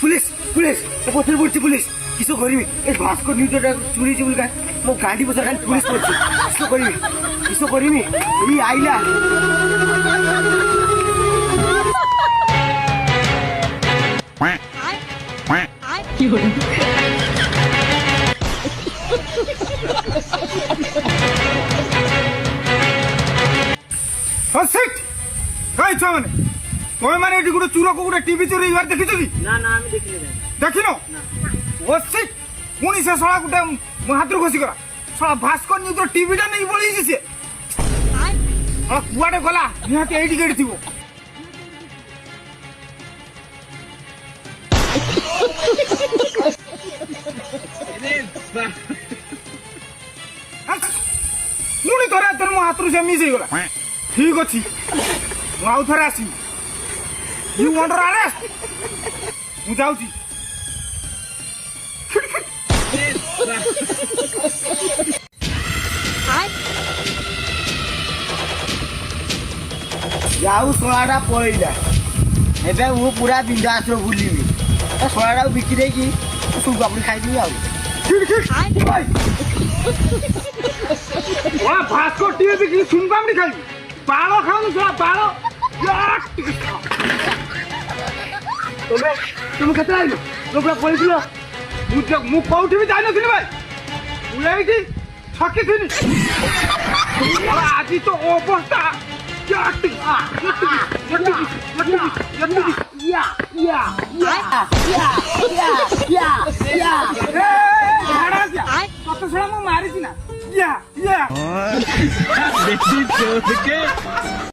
police police পথের পড়ছি police কিছু করবি এই ভাস্কর নিউজটা চুরি চুরি গাছ মো গাড়ি বসে গাড়ি পুলিশ করছি কিছু করবি এই আইলা মানে তুমি মানে এটি গোটে চুরক গোটে টিভি চোরি এবার দেখিছ কি না না আমি দেখিনি দেখিন ও সিট পুনি সে শালা গোটে মো হাতর ঘষি করা শালা ভাস্কর নিউজর টিভিটা নেই বলেইছে সে কুয়াড়ে গলা নিহাতি এইটি গেড়ি থিব পুনি তোর তোর মো হাতর সে মিস হইগলা ঠিক ଅଛି ମୁଁ ଆଉ ଥରେ ଆସିବି ୟୁ ୱାଣ୍ଟ ଆରେଷ୍ଟ ମୁଁ ଯାଉଛି ଯାଉ ଶଳାଟା ପଳେଇଲା ଏବେ ମୁଁ ପୁରା ବିନ୍ଦାସରେ ବୁଲିବି ଶଳାଟାକୁ ବିକି ଦେଇକି ସୁଗାପୁଡ଼ି ଖାଇଦେବି ଆଉ ଭାସ୍କର ଟିକେ ବିକି ସୁନପାମ୍ପୁଡ଼ି ଖାଇବି ବାଳ ଖାଉନି ଶଳା ବାଳ তুমি কেতে আইলো লোকরা পড়েছিল ମୁଁ କୋଉଠି ବି ଯାଇନଥିଲି ଭାଇ ମୁଁ ଏଇଠି ଠକିଥିଲି ଆଜି ତ ଅବସ୍ଥା କତ ଶଳା ମୁଁ ମାରିଛି ନା